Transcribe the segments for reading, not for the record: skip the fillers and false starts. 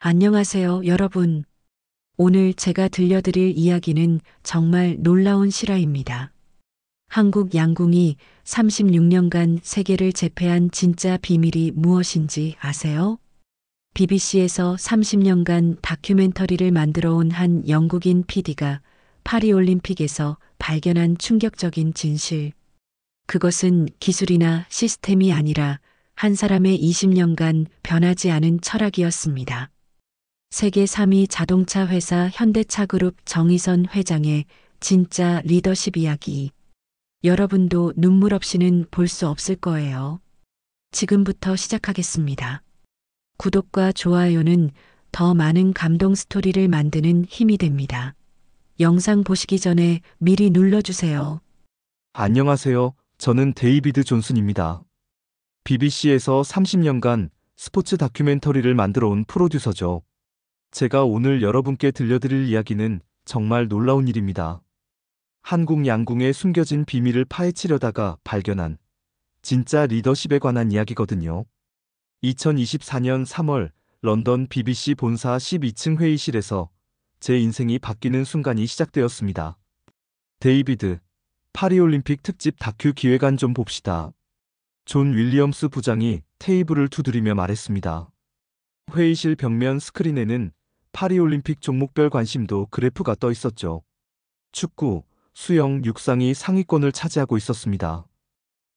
안녕하세요, 여러분. 오늘 제가 들려드릴 이야기는 정말 놀라운 실화입니다. 한국 양궁이 36년간 세계를 제패한 진짜 비밀이 무엇인지 아세요? BBC에서 30년간 다큐멘터리를 만들어 온 한 영국인 PD가 파리올림픽에서 발견한 충격적인 진실. 그것은 기술이나 시스템이 아니라 한 사람의 20년간 변하지 않은 철학이었습니다. 세계 3위 자동차 회사 현대차그룹 정의선 회장의 진짜 리더십 이야기. 여러분도 눈물 없이는 볼 수 없을 거예요. 지금부터 시작하겠습니다. 구독과 좋아요는 더 많은 감동 스토리를 만드는 힘이 됩니다. 영상 보시기 전에 미리 눌러주세요. 안녕하세요. 저는 데이비드 존슨입니다. BBC에서 30년간 스포츠 다큐멘터리를 만들어 온 프로듀서죠. 제가 오늘 여러분께 들려드릴 이야기는 정말 놀라운 일입니다. 한국 양궁의 숨겨진 비밀을 파헤치려다가 발견한 진짜 리더십에 관한 이야기거든요. 2024년 3월 런던 BBC 본사 12층 회의실에서 제 인생이 바뀌는 순간이 시작되었습니다. 데이비드, 파리올림픽 특집 다큐 기획안 좀 봅시다. 존 윌리엄스 부장이 테이블을 두드리며 말했습니다. 회의실 벽면 스크린에는 파리올림픽 종목별 관심도 그래프가 떠 있었죠. 축구, 수영, 육상이 상위권을 차지하고 있었습니다.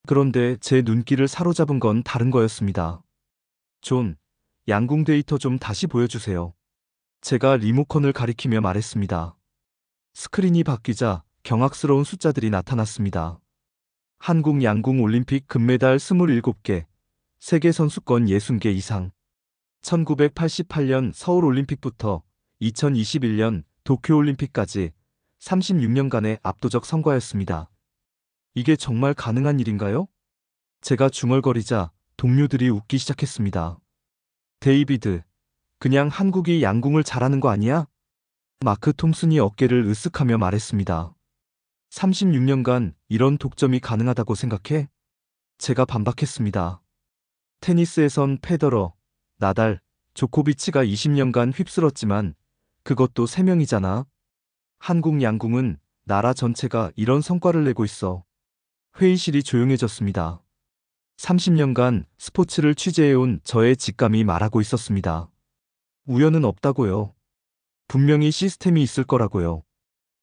그런데 제 눈길을 사로잡은 건 다른 거였습니다. 존, 양궁 데이터 좀 다시 보여주세요. 제가 리모컨을 가리키며 말했습니다. 스크린이 바뀌자 경악스러운 숫자들이 나타났습니다. 한국 양궁 올림픽 금메달 27개, 세계 선수권 60개 이상. 1988년 서울올림픽부터 2021년 도쿄올림픽까지 36년간의 압도적 성과였습니다. 이게 정말 가능한 일인가요? 제가 중얼거리자 동료들이 웃기 시작했습니다. 데이비드, 그냥 한국이 양궁을 잘하는 거 아니야? 마크 톰슨이 어깨를 으쓱하며 말했습니다. 36년간 이런 독점이 가능하다고 생각해? 제가 반박했습니다. 테니스에선 페더러, 나달, 조코비치가 20년간 휩쓸었지만 그것도 3명이잖아. 한국 양궁은 나라 전체가 이런 성과를 내고 있어. 회의실이 조용해졌습니다. 30년간 스포츠를 취재해온 저의 직감이 말하고 있었습니다. 우연은 없다고요. 분명히 시스템이 있을 거라고요.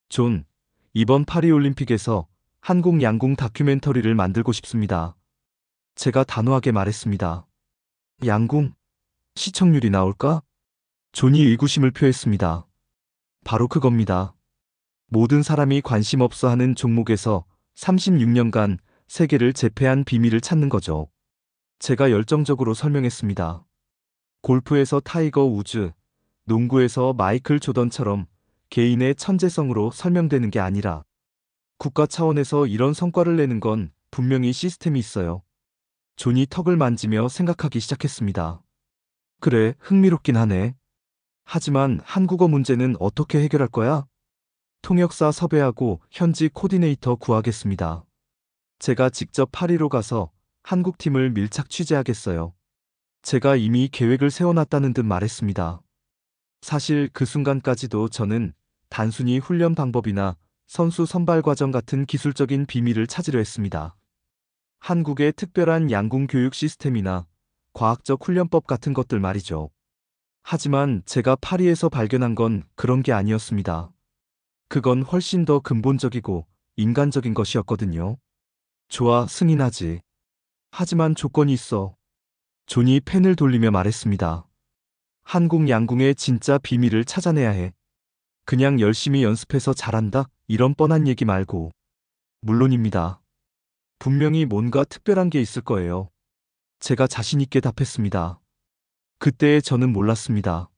존, 이번 파리올림픽에서 한국 양궁 다큐멘터리를 만들고 싶습니다. 제가 단호하게 말했습니다. 양궁? 시청률이 나올까? 존이 의구심을 표했습니다. 바로 그겁니다. 모든 사람이 관심 없어 하는 종목에서 36년간 세계를 제패한 비밀을 찾는 거죠. 제가 열정적으로 설명했습니다. 골프에서 타이거 우즈, 농구에서 마이클 조던처럼 개인의 천재성으로 설명되는 게 아니라 국가 차원에서 이런 성과를 내는 건 분명히 시스템이 있어요. 존이 턱을 만지며 생각하기 시작했습니다. 그래, 흥미롭긴 하네. 하지만 한국어 문제는 어떻게 해결할 거야? 통역사 섭외하고 현지 코디네이터 구하겠습니다. 제가 직접 파리로 가서 한국 팀을 밀착 취재하겠어요. 제가 이미 계획을 세워놨다는 듯 말했습니다. 사실 그 순간까지도 저는 단순히 훈련 방법이나 선수 선발 과정 같은 기술적인 비밀을 찾으려 했습니다. 한국의 특별한 양궁 교육 시스템이나 과학적 훈련법 같은 것들 말이죠. 하지만 제가 파리에서 발견한 건 그런 게 아니었습니다. 그건 훨씬 더 근본적이고 인간적인 것이었거든요. 좋아, 승인하지. 하지만 조건이 있어. 존이 펜을 돌리며 말했습니다. 한국 양궁의 진짜 비밀을 찾아내야 해. 그냥 열심히 연습해서 잘한다, 이런 뻔한 얘기 말고. 물론입니다. 분명히 뭔가 특별한 게 있을 거예요. 제가 자신있게 답했습니다. 그때의 저는 몰랐습니다.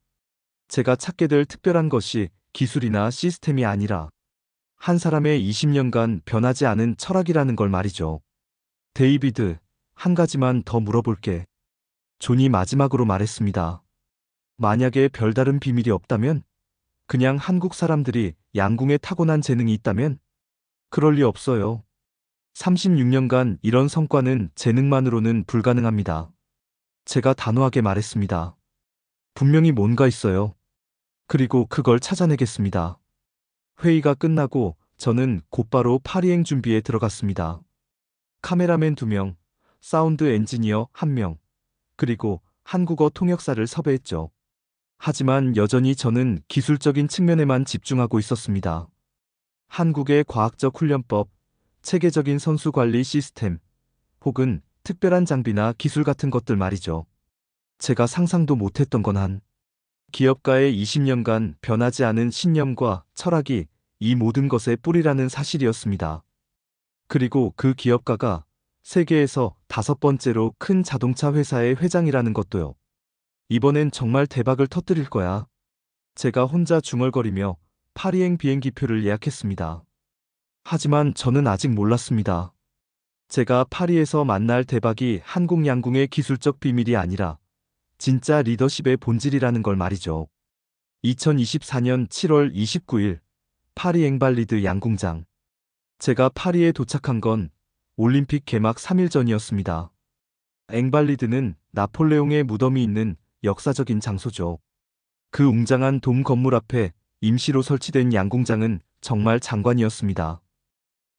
제가 찾게 될 특별한 것이 기술이나 시스템이 아니라 한 사람의 20년간 변하지 않은 철학이라는 걸 말이죠. 데이비드, 한 가지만 더 물어볼게. 존이 마지막으로 말했습니다. 만약에 별다른 비밀이 없다면? 그냥 한국 사람들이 양궁에 타고난 재능이 있다면? 그럴 리 없어요. 36년간 이런 성과는 재능만으로는 불가능합니다. 제가 단호하게 말했습니다. 분명히 뭔가 있어요. 그리고 그걸 찾아내겠습니다. 회의가 끝나고 저는 곧바로 파리행 준비에 들어갔습니다. 카메라맨 2명, 사운드 엔지니어 1명, 그리고 한국어 통역사를 섭외했죠. 하지만 여전히 저는 기술적인 측면에만 집중하고 있었습니다. 한국의 과학적 훈련법, 체계적인 선수 관리 시스템, 혹은 특별한 장비나 기술 같은 것들 말이죠. 제가 상상도 못했던 건 한 기업가의 20년간 변하지 않은 신념과 철학이 이 모든 것의 뿌리라는 사실이었습니다. 그리고 그 기업가가 세계에서 5번째로 큰 자동차 회사의 회장이라는 것도요. 이번엔 정말 대박을 터뜨릴 거야. 제가 혼자 중얼거리며 파리행 비행기표를 예약했습니다. 하지만 저는 아직 몰랐습니다. 제가 파리에서 만날 대박이 한국 양궁의 기술적 비밀이 아니라 진짜 리더십의 본질이라는 걸 말이죠. 2024년 7월 29일 파리 앵발리드 양궁장. 제가 파리에 도착한 건 올림픽 개막 3일 전이었습니다. 앵발리드는 나폴레옹의 무덤이 있는 역사적인 장소죠. 그 웅장한 돔 건물 앞에 임시로 설치된 양궁장은 정말 장관이었습니다.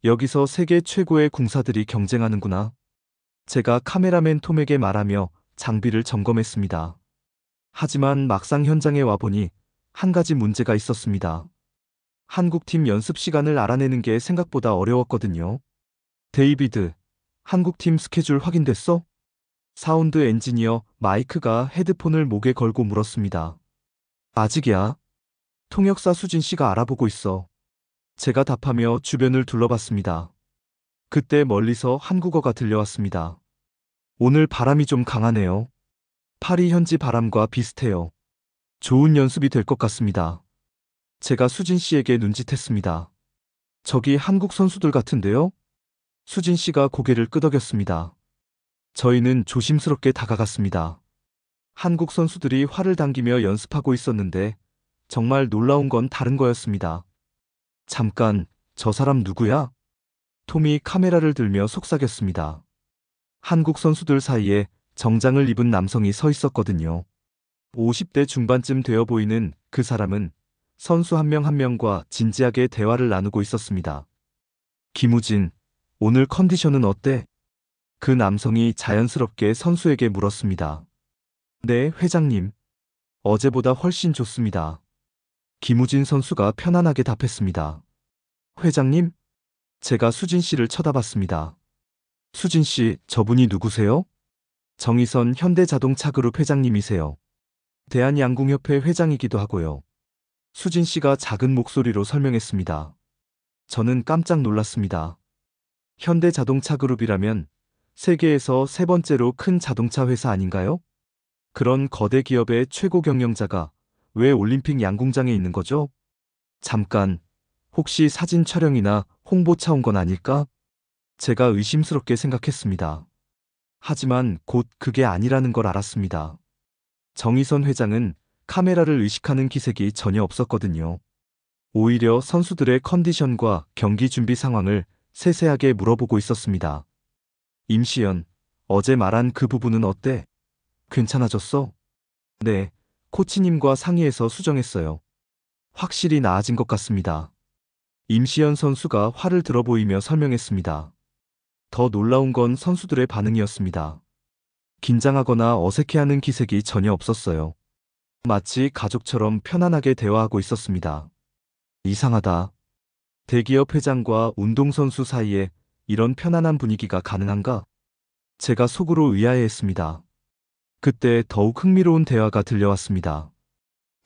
여기서 세계 최고의 궁사들이 경쟁하는구나. 제가 카메라맨 톰에게 말하며 장비를 점검했습니다. 하지만 막상 현장에 와보니 한 가지 문제가 있었습니다. 한국팀 연습 시간을 알아내는 게 생각보다 어려웠거든요. 데이비드, 한국팀 스케줄 확인됐어? 사운드 엔지니어 마이크가 헤드폰을 목에 걸고 물었습니다. 아직이야. 통역사 수진 씨가 알아보고 있어. 제가 답하며 주변을 둘러봤습니다. 그때 멀리서 한국어가 들려왔습니다. 오늘 바람이 좀 강하네요. 파리 현지 바람과 비슷해요. 좋은 연습이 될 것 같습니다. 제가 수진 씨에게 눈짓했습니다. 저기 한국 선수들 같은데요? 수진 씨가 고개를 끄덕였습니다. 저희는 조심스럽게 다가갔습니다. 한국 선수들이 활을 당기며 연습하고 있었는데 정말 놀라운 건 다른 거였습니다. 잠깐, 저 사람 누구야? 톰이 카메라를 들며 속삭였습니다. 한국 선수들 사이에 정장을 입은 남성이 서 있었거든요. 50대 중반쯤 되어 보이는 그 사람은 선수 한 명 한 명과 진지하게 대화를 나누고 있었습니다. 김우진, 오늘 컨디션은 어때? 그 남성이 자연스럽게 선수에게 물었습니다. 네, 회장님. 어제보다 훨씬 좋습니다. 김우진 선수가 편안하게 답했습니다. 회장님? 제가 수진 씨를 쳐다봤습니다. 수진 씨, 저분이 누구세요? 정의선 현대자동차그룹 회장님이세요. 대한양궁협회 회장이기도 하고요. 수진 씨가 작은 목소리로 설명했습니다. 저는 깜짝 놀랐습니다. 현대자동차그룹이라면 세계에서 3번째로 큰 자동차 회사 아닌가요? 그런 거대 기업의 최고 경영자가 왜 올림픽 양궁장에 있는 거죠? 잠깐, 혹시 사진 촬영이나 홍보차 온 건 아닐까? 제가 의심스럽게 생각했습니다. 하지만 곧 그게 아니라는 걸 알았습니다. 정의선 회장은 카메라를 의식하는 기색이 전혀 없었거든요. 오히려 선수들의 컨디션과 경기 준비 상황을 세세하게 물어보고 있었습니다. 임시연, 어제 말한 그 부분은 어때? 괜찮아졌어? 네, 코치님과 상의해서 수정했어요. 확실히 나아진 것 같습니다. 임시연 선수가 화를 들어 보이며 설명했습니다. 더 놀라운 건 선수들의 반응이었습니다. 긴장하거나 어색해하는 기색이 전혀 없었어요. 마치 가족처럼 편안하게 대화하고 있었습니다. 이상하다. 대기업 회장과 운동선수 사이에 이런 편안한 분위기가 가능한가? 제가 속으로 의아해했습니다. 그때 더욱 흥미로운 대화가 들려왔습니다.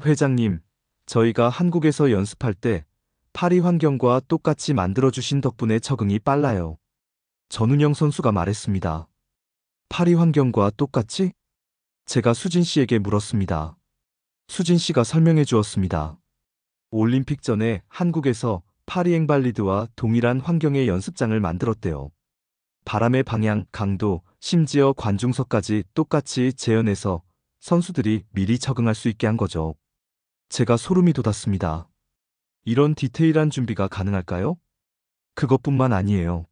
회장님, 저희가 한국에서 연습할 때 파리 환경과 똑같이 만들어주신 덕분에 적응이 빨라요. 전운영 선수가 말했습니다. 파리 환경과 똑같이? 제가 수진 씨에게 물었습니다. 수진 씨가 설명해 주었습니다. 올림픽 전에 한국에서 파리 앵발리드와 동일한 환경의 연습장을 만들었대요. 바람의 방향, 강도, 심지어 관중석까지 똑같이 재현해서 선수들이 미리 적응할 수 있게 한 거죠. 제가 소름이 돋았습니다. 이런 디테일한 준비가 가능할까요? 그것뿐만 아니에요.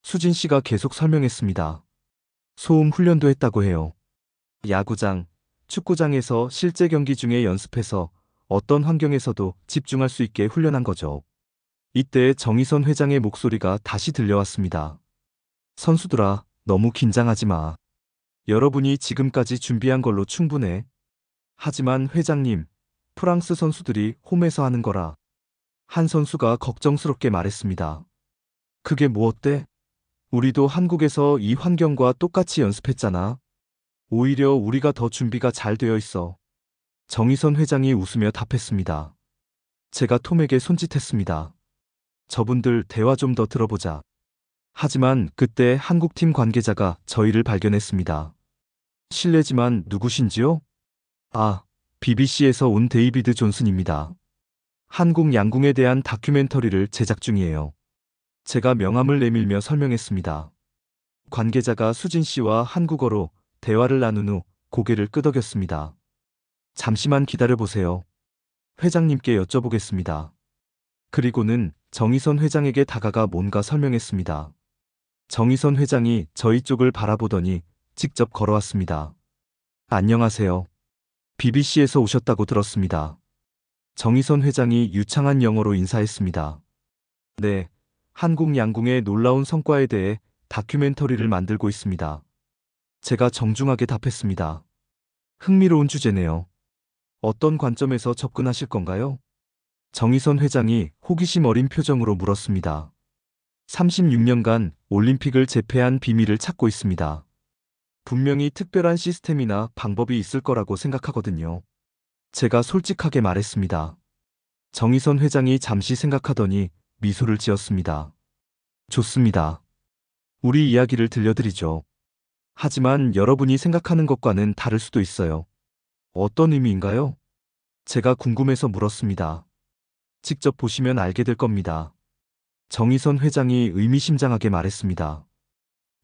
수진 씨가 계속 설명했습니다. 소음 훈련도 했다고 해요. 야구장, 축구장에서 실제 경기 중에 연습해서 어떤 환경에서도 집중할 수 있게 훈련한 거죠. 이때 정의선 회장의 목소리가 다시 들려왔습니다. 선수들아, 너무 긴장하지 마. 여러분이 지금까지 준비한 걸로 충분해. 하지만 회장님, 프랑스 선수들이 홈에서 하는 거라. 한 선수가 걱정스럽게 말했습니다. 그게 뭐 어때? 우리도 한국에서 이 환경과 똑같이 연습했잖아. 오히려 우리가 더 준비가 잘 되어 있어. 정의선 회장이 웃으며 답했습니다. 제가 톰에게 손짓했습니다. 저분들 대화 좀 더 들어보자. 하지만 그때 한국팀 관계자가 저희를 발견했습니다. 실례지만 누구신지요? 아, BBC에서 온 데이비드 존슨입니다. 한국 양궁에 대한 다큐멘터리를 제작 중이에요. 제가 명함을 내밀며 설명했습니다. 관계자가 수진 씨와 한국어로 대화를 나눈 후 고개를 끄덕였습니다. 잠시만 기다려보세요. 회장님께 여쭤보겠습니다. 그리고는 정의선 회장에게 다가가 뭔가 설명했습니다. 정의선 회장이 저희 쪽을 바라보더니 직접 걸어왔습니다. 안녕하세요. BBC에서 오셨다고 들었습니다. 정의선 회장이 유창한 영어로 인사했습니다. 네, 한국 양궁의 놀라운 성과에 대해 다큐멘터리를 만들고 있습니다. 제가 정중하게 답했습니다. 흥미로운 주제네요. 어떤 관점에서 접근하실 건가요? 정의선 회장이 호기심 어린 표정으로 물었습니다. 36년간 올림픽을 제패한 비밀을 찾고 있습니다. 분명히 특별한 시스템이나 방법이 있을 거라고 생각하거든요. 제가 솔직하게 말했습니다. 정의선 회장이 잠시 생각하더니 미소를 지었습니다. 좋습니다. 우리 이야기를 들려드리죠. 하지만 여러분이 생각하는 것과는 다를 수도 있어요. 어떤 의미인가요? 제가 궁금해서 물었습니다. 직접 보시면 알게 될 겁니다. 정의선 회장이 의미심장하게 말했습니다.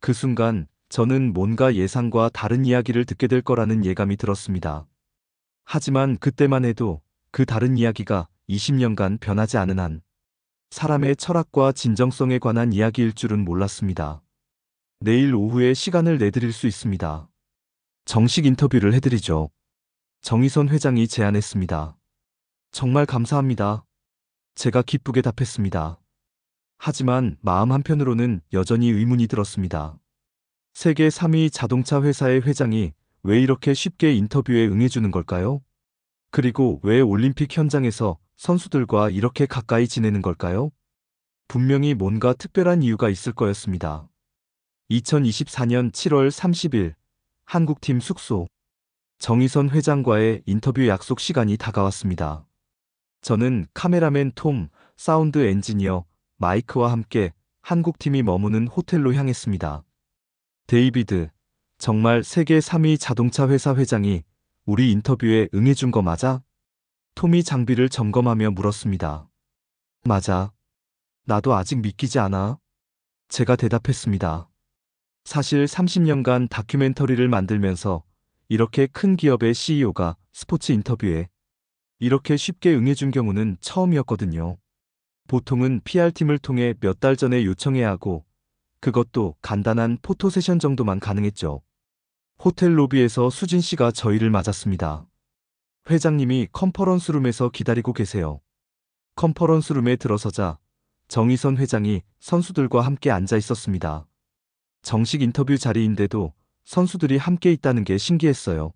그 순간 저는 뭔가 예상과 다른 이야기를 듣게 될 거라는 예감이 들었습니다. 하지만 그때만 해도 그 다른 이야기가 20년간 변하지 않은 한 사람의 철학과 진정성에 관한 이야기일 줄은 몰랐습니다. 내일 오후에 시간을 내드릴 수 있습니다. 정식 인터뷰를 해드리죠. 정의선 회장이 제안했습니다. 정말 감사합니다. 제가 기쁘게 답했습니다. 하지만 마음 한편으로는 여전히 의문이 들었습니다. 세계 3위 자동차 회사의 회장이 왜 이렇게 쉽게 인터뷰에 응해주는 걸까요? 그리고 왜 올림픽 현장에서 선수들과 이렇게 가까이 지내는 걸까요? 분명히 뭔가 특별한 이유가 있을 거였습니다. 2024년 7월 30일 한국팀 숙소. 정의선 회장과의 인터뷰 약속 시간이 다가왔습니다. 저는 카메라맨 톰, 사운드 엔지니어 마이크와 함께 한국팀이 머무는 호텔로 향했습니다. 데이비드, 정말 세계 3위 자동차 회사 회장이 우리 인터뷰에 응해준 거 맞아? 톰이 장비를 점검하며 물었습니다. 맞아. 나도 아직 믿기지 않아. 제가 대답했습니다. 사실 30년간 다큐멘터리를 만들면서 이렇게 큰 기업의 CEO가 스포츠 인터뷰에 이렇게 쉽게 응해준 경우는 처음이었거든요. 보통은 PR팀을 통해 몇 달 전에 요청해야 하고 그것도 간단한 포토세션 정도만 가능했죠. 호텔 로비에서 수진 씨가 저희를 맞았습니다. 회장님이 컨퍼런스룸에서 기다리고 계세요. 컨퍼런스룸에 들어서자 정의선 회장이 선수들과 함께 앉아 있었습니다. 정식 인터뷰 자리인데도 선수들이 함께 있다는 게 신기했어요.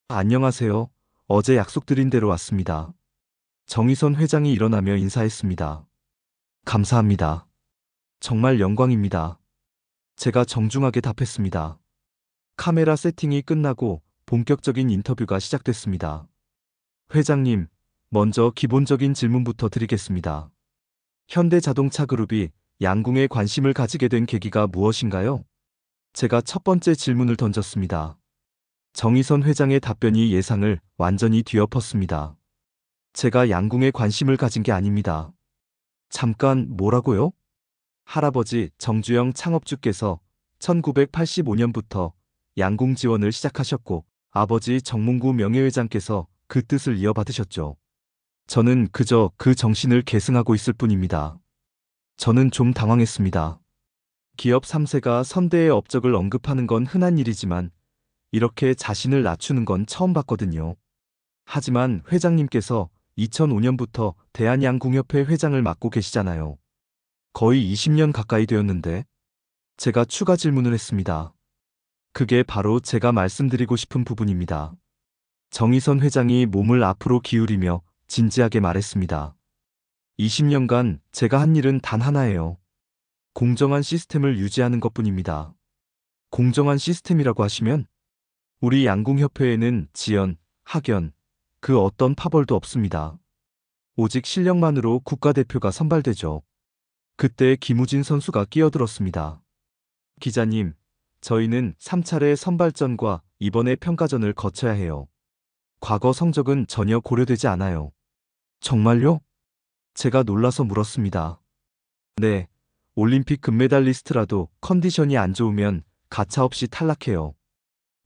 안녕하세요. 어제 약속드린 대로 왔습니다. 정의선 회장이 일어나며 인사했습니다. 감사합니다. 정말 영광입니다. 제가 정중하게 답했습니다. 카메라 세팅이 끝나고 본격적인 인터뷰가 시작됐습니다. 회장님, 먼저 기본적인 질문부터 드리겠습니다. 현대자동차그룹이 양궁에 관심을 가지게 된 계기가 무엇인가요? 제가 첫 번째 질문을 던졌습니다. 정의선 회장의 답변이 예상을 완전히 뒤엎었습니다. 제가 양궁에 관심을 가진 게 아닙니다. 잠깐 뭐라고요? 할아버지 정주영 창업주께서 1985년부터 양궁 지원을 시작하셨고 아버지 정몽구 명예회장께서 그 뜻을 이어받으셨죠. 저는 그저 그 정신을 계승하고 있을 뿐입니다. 저는 좀 당황했습니다. 기업 3세가 선대의 업적을 언급하는 건 흔한 일이지만 이렇게 자신을 낮추는 건 처음 봤거든요. 하지만 회장님께서 2005년부터 대한양궁협회 회장을 맡고 계시잖아요. 거의 20년 가까이 되었는데 제가 추가 질문을 했습니다. 그게 바로 제가 말씀드리고 싶은 부분입니다. 정의선 회장이 몸을 앞으로 기울이며 진지하게 말했습니다. 20년간 제가 한 일은 단 하나예요. 공정한 시스템을 유지하는 것뿐입니다. 공정한 시스템이라고 하시면 우리 양궁협회에는 지연, 학연, 그 어떤 파벌도 없습니다. 오직 실력만으로 국가대표가 선발되죠. 그때 김우진 선수가 끼어들었습니다. 기자님, 저희는 3차례 선발전과 이번에 평가전을 거쳐야 해요. 과거 성적은 전혀 고려되지 않아요. 정말요? 제가 놀라서 물었습니다. 네, 올림픽 금메달리스트라도 컨디션이 안 좋으면 가차없이 탈락해요.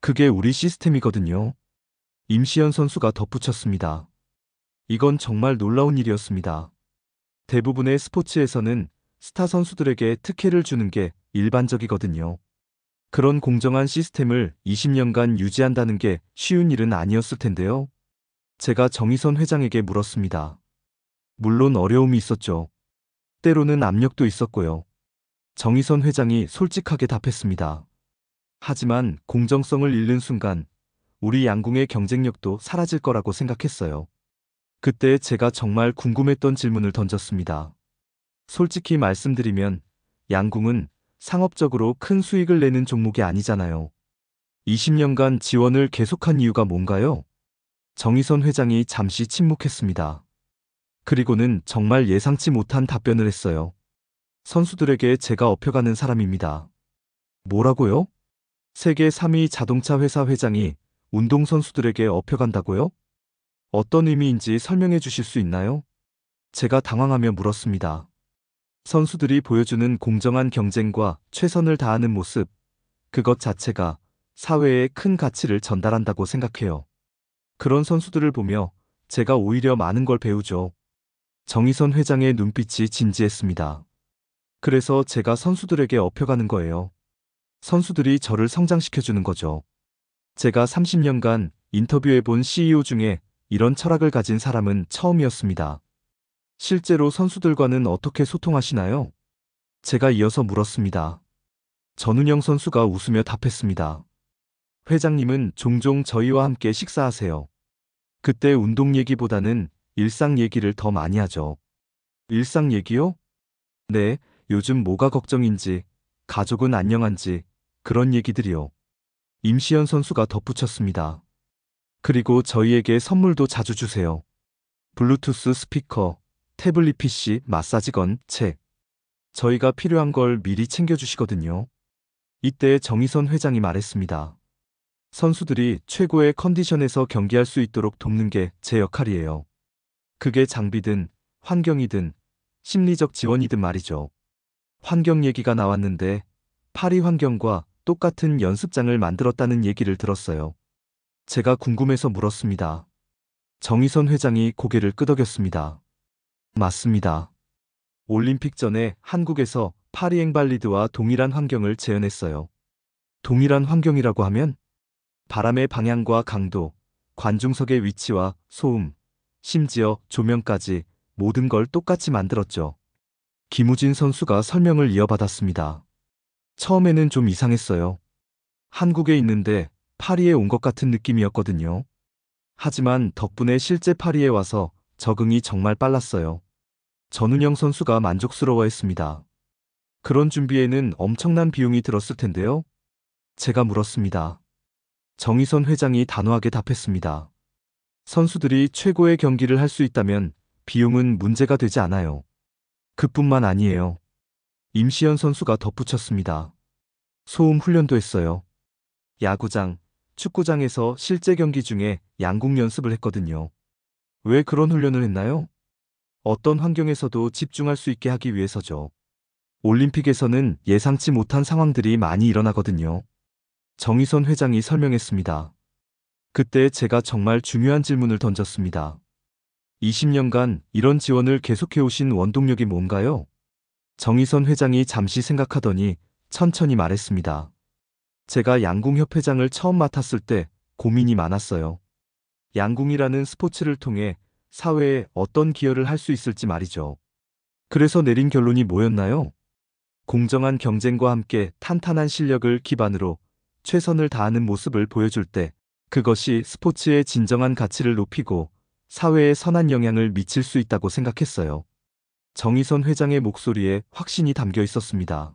그게 우리 시스템이거든요. 임시현 선수가 덧붙였습니다. 이건 정말 놀라운 일이었습니다. 대부분의 스포츠에서는 스타 선수들에게 특혜를 주는 게 일반적이거든요. 그런 공정한 시스템을 20년간 유지한다는 게 쉬운 일은 아니었을 텐데요. 제가 정의선 회장에게 물었습니다. 물론 어려움이 있었죠. 때로는 압력도 있었고요. 정의선 회장이 솔직하게 답했습니다. 하지만 공정성을 잃는 순간 우리 양궁의 경쟁력도 사라질 거라고 생각했어요. 그때 제가 정말 궁금했던 질문을 던졌습니다. 솔직히 말씀드리면 양궁은 상업적으로 큰 수익을 내는 종목이 아니잖아요. 20년간 지원을 계속한 이유가 뭔가요? 정의선 회장이 잠시 침묵했습니다. 그리고는 정말 예상치 못한 답변을 했어요. 선수들에게 제가 업혀가는 사람입니다. 뭐라고요? 세계 3위 자동차 회사 회장이 운동선수들에게 업혀간다고요? 어떤 의미인지 설명해 주실 수 있나요? 제가 당황하며 물었습니다. 선수들이 보여주는 공정한 경쟁과 최선을 다하는 모습, 그것 자체가 사회에 큰 가치를 전달한다고 생각해요. 그런 선수들을 보며 제가 오히려 많은 걸 배우죠. 정의선 회장의 눈빛이 진지했습니다. 그래서 제가 선수들에게 업혀가는 거예요. 선수들이 저를 성장시켜주는 거죠. 제가 30년간 인터뷰해본 CEO 중에 이런 철학을 가진 사람은 처음이었습니다. 실제로 선수들과는 어떻게 소통하시나요? 제가 이어서 물었습니다. 전운영 선수가 웃으며 답했습니다. 회장님은 종종 저희와 함께 식사하세요. 그때 운동 얘기보다는 일상 얘기를 더 많이 하죠. 일상 얘기요? 네, 요즘 뭐가 걱정인지, 가족은 안녕한지, 그런 얘기들이요. 임시현 선수가 덧붙였습니다. 그리고 저희에게 선물도 자주 주세요. 블루투스 스피커, 태블릿 PC, 마사지건, 책. 저희가 필요한 걸 미리 챙겨주시거든요. 이때 정의선 회장이 말했습니다. 선수들이 최고의 컨디션에서 경기할 수 있도록 돕는 게 제 역할이에요. 그게 장비든 환경이든 심리적 지원이든 말이죠. 환경 얘기가 나왔는데 파리 환경과 똑같은 연습장을 만들었다는 얘기를 들었어요. 제가 궁금해서 물었습니다. 정의선 회장이 고개를 끄덕였습니다. 맞습니다. 올림픽 전에 한국에서 파리 앵발리드와 동일한 환경을 재현했어요. 동일한 환경이라고 하면 바람의 방향과 강도, 관중석의 위치와 소음, 심지어 조명까지 모든 걸 똑같이 만들었죠. 김우진 선수가 설명을 이어받았습니다. 처음에는 좀 이상했어요. 한국에 있는데 파리에 온 것 같은 느낌이었거든요. 하지만 덕분에 실제 파리에 와서 적응이 정말 빨랐어요. 전운영 선수가 만족스러워했습니다. 그런 준비에는 엄청난 비용이 들었을 텐데요. 제가 물었습니다. 정의선 회장이 단호하게 답했습니다. 선수들이 최고의 경기를 할 수 있다면 비용은 문제가 되지 않아요. 그뿐만 아니에요. 임시현 선수가 덧붙였습니다. 소음 훈련도 했어요. 야구장, 축구장에서 실제 경기 중에 양궁 연습을 했거든요. 왜 그런 훈련을 했나요? 어떤 환경에서도 집중할 수 있게 하기 위해서죠. 올림픽에서는 예상치 못한 상황들이 많이 일어나거든요. 정의선 회장이 설명했습니다. 그때 제가 정말 중요한 질문을 던졌습니다. 20년간 이런 지원을 계속해오신 원동력이 뭔가요? 정의선 회장이 잠시 생각하더니 천천히 말했습니다. 제가 양궁협회장을 처음 맡았을 때 고민이 많았어요. 양궁이라는 스포츠를 통해 사회에 어떤 기여를 할 수 있을지 말이죠. 그래서 내린 결론이 뭐였나요? 공정한 경쟁과 함께 탄탄한 실력을 기반으로 최선을 다하는 모습을 보여줄 때 그것이 스포츠의 진정한 가치를 높이고 사회에 선한 영향을 미칠 수 있다고 생각했어요. 정의선 회장의 목소리에 확신이 담겨 있었습니다.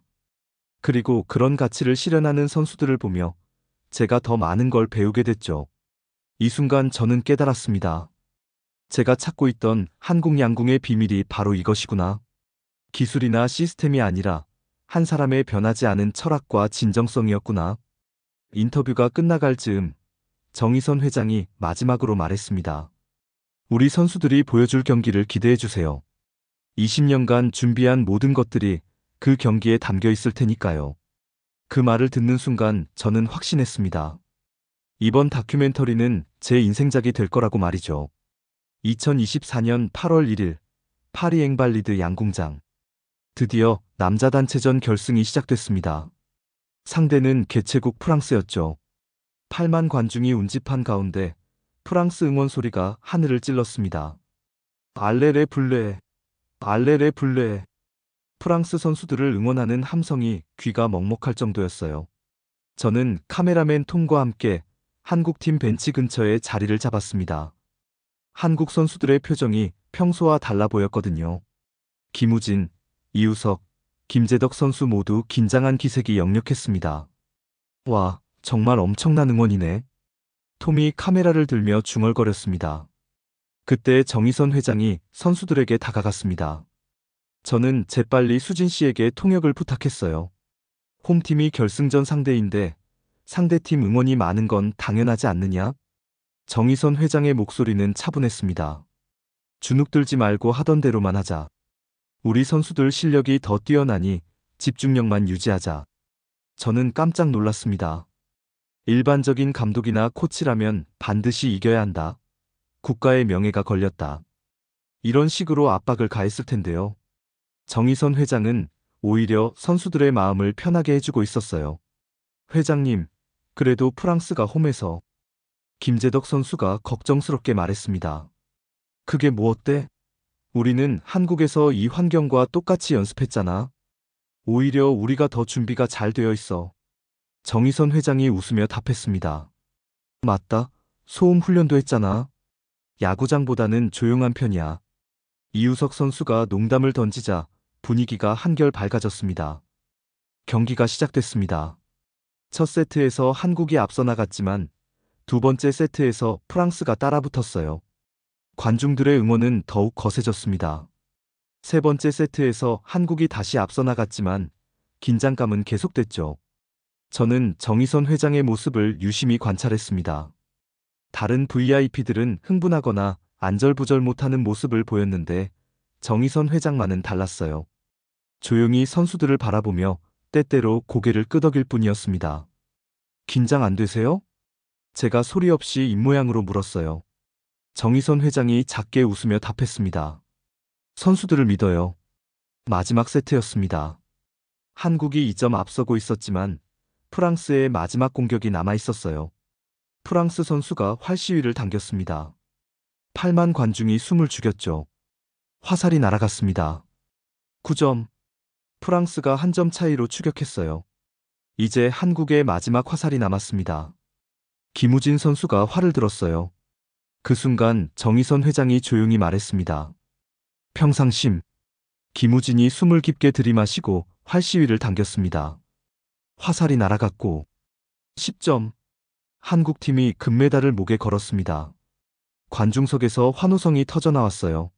그리고 그런 가치를 실현하는 선수들을 보며 제가 더 많은 걸 배우게 됐죠. 이 순간 저는 깨달았습니다. 제가 찾고 있던 한국 양궁의 비밀이 바로 이것이구나. 기술이나 시스템이 아니라 한 사람의 변하지 않은 철학과 진정성이었구나. 인터뷰가 끝나갈 즈음 정의선 회장이 마지막으로 말했습니다. 우리 선수들이 보여줄 경기를 기대해 주세요. 20년간 준비한 모든 것들이 그 경기에 담겨 있을 테니까요. 그 말을 듣는 순간 저는 확신했습니다. 이번 다큐멘터리는 제 인생작이 될 거라고 말이죠. 2024년 8월 1일 파리 앵발리드 양궁장. 드디어 남자 단체전 결승이 시작됐습니다. 상대는 개최국 프랑스였죠. 8만 관중이 운집한 가운데 프랑스 응원 소리가 하늘을 찔렀습니다. 알레레 블레, 알레레 블레. 프랑스 선수들을 응원하는 함성이 귀가 먹먹할 정도였어요. 저는 카메라맨 톰과 함께 한국팀 벤치 근처에 자리를 잡았습니다. 한국 선수들의 표정이 평소와 달라 보였거든요. 김우진, 이우석, 김재덕 선수 모두 긴장한 기색이 역력했습니다. 와, 정말 엄청난 응원이네. 톰이 카메라를 들며 중얼거렸습니다. 그때 정의선 회장이 선수들에게 다가갔습니다. 저는 재빨리 수진 씨에게 통역을 부탁했어요. 홈팀이 결승전 상대인데 상대팀 응원이 많은 건 당연하지 않느냐? 정의선 회장의 목소리는 차분했습니다. 주눅 들지 말고 하던 대로만 하자. 우리 선수들 실력이 더 뛰어나니 집중력만 유지하자. 저는 깜짝 놀랐습니다. 일반적인 감독이나 코치라면 반드시 이겨야 한다. 국가의 명예가 걸렸다. 이런 식으로 압박을 가했을 텐데요. 정의선 회장은 오히려 선수들의 마음을 편하게 해주고 있었어요. 회장님, 그래도 프랑스가 홈에서. 김재덕 선수가 걱정스럽게 말했습니다. 그게 뭐 어때? 우리는 한국에서 이 환경과 똑같이 연습했잖아. 오히려 우리가 더 준비가 잘 되어 있어. 정의선 회장이 웃으며 답했습니다. 맞다. 소음 훈련도 했잖아. 야구장보다는 조용한 편이야. 이우석 선수가 농담을 던지자 분위기가 한결 밝아졌습니다. 경기가 시작됐습니다. 첫 세트에서 한국이 앞서 나갔지만 두 번째 세트에서 프랑스가 따라붙었어요. 관중들의 응원은 더욱 거세졌습니다. 세 번째 세트에서 한국이 다시 앞서 나갔지만 긴장감은 계속됐죠. 저는 정의선 회장의 모습을 유심히 관찰했습니다. 다른 VIP들은 흥분하거나 안절부절 못하는 모습을 보였는데 정의선 회장만은 달랐어요. 조용히 선수들을 바라보며 때때로 고개를 끄덕일 뿐이었습니다. 긴장 안 되세요? 제가 소리 없이 입모양으로 물었어요. 정의선 회장이 작게 웃으며 답했습니다. 선수들을 믿어요. 마지막 세트였습니다. 한국이 2점 앞서고 있었지만 프랑스의 마지막 공격이 남아 있었어요. 프랑스 선수가 활시위를 당겼습니다. 8만 관중이 숨을 죽였죠. 화살이 날아갔습니다. 9점. 프랑스가 한 점 차이로 추격했어요. 이제 한국의 마지막 화살이 남았습니다. 김우진 선수가 활을 들었어요. 그 순간 정의선 회장이 조용히 말했습니다. 평상심. 김우진이 숨을 깊게 들이마시고 활시위를 당겼습니다. 화살이 날아갔고 10점. 한국팀이 금메달을 목에 걸었습니다. 관중석에서 환호성이 터져나왔어요.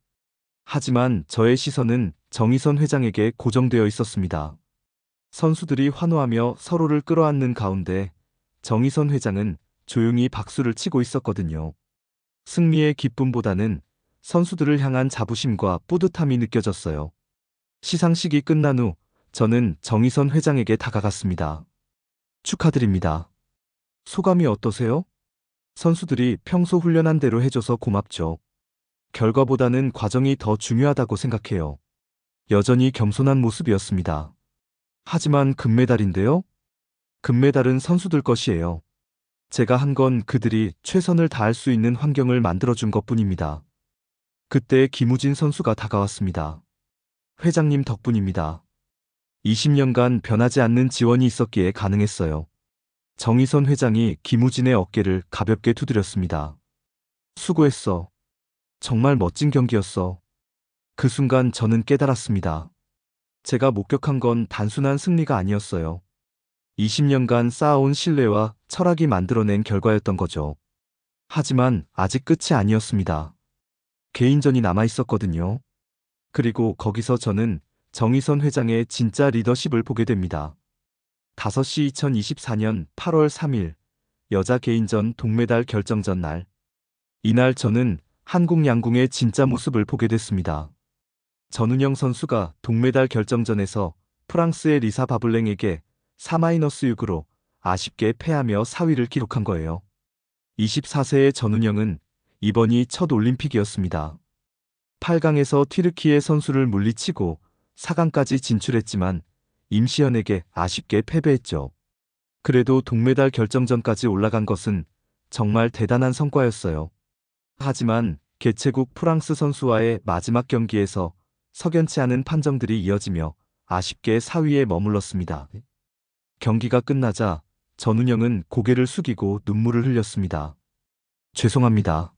하지만 저의 시선은 정의선 회장에게 고정되어 있었습니다. 선수들이 환호하며 서로를 끌어안는 가운데 정의선 회장은 조용히 박수를 치고 있었거든요. 승리의 기쁨보다는 선수들을 향한 자부심과 뿌듯함이 느껴졌어요. 시상식이 끝난 후 저는 정의선 회장에게 다가갔습니다. 축하드립니다. 소감이 어떠세요? 선수들이 평소 훈련한 대로 해줘서 고맙죠. 결과보다는 과정이 더 중요하다고 생각해요. 여전히 겸손한 모습이었습니다. 하지만 금메달인데요? 금메달은 선수들 것이에요. 제가 한 건 그들이 최선을 다할 수 있는 환경을 만들어준 것뿐입니다. 그때 김우진 선수가 다가왔습니다. 회장님 덕분입니다. 20년간 변하지 않는 지원이 있었기에 가능했어요. 정의선 회장이 김우진의 어깨를 가볍게 두드렸습니다. 수고했어. 정말 멋진 경기였어. 그 순간 저는 깨달았습니다. 제가 목격한 건 단순한 승리가 아니었어요. 20년간 쌓아온 신뢰와 철학이 만들어낸 결과였던 거죠. 하지만 아직 끝이 아니었습니다. 개인전이 남아 있었거든요. 그리고 거기서 저는 정의선 회장의 진짜 리더십을 보게 됩니다. 5시 2024년 8월 3일 여자 개인전 동메달 결정전 날. 이날 저는 한국 양궁의 진짜 모습을 보게 됐습니다. 전운영 선수가 동메달 결정전에서 프랑스의 리사 바블랭에게 4-6으로 아쉽게 패하며 4위를 기록한 거예요. 24세의 전운영은 이번이 첫 올림픽이었습니다. 8강에서 튀르키예 선수를 물리치고 4강까지 진출했지만 임시현에게 아쉽게 패배했죠. 그래도 동메달 결정전까지 올라간 것은 정말 대단한 성과였어요. 하지만 개최국 프랑스 선수와의 마지막 경기에서 석연치 않은 판정들이 이어지며 아쉽게 4위에 머물렀습니다. 경기가 끝나자 전운영은 고개를 숙이고 눈물을 흘렸습니다. 죄송합니다.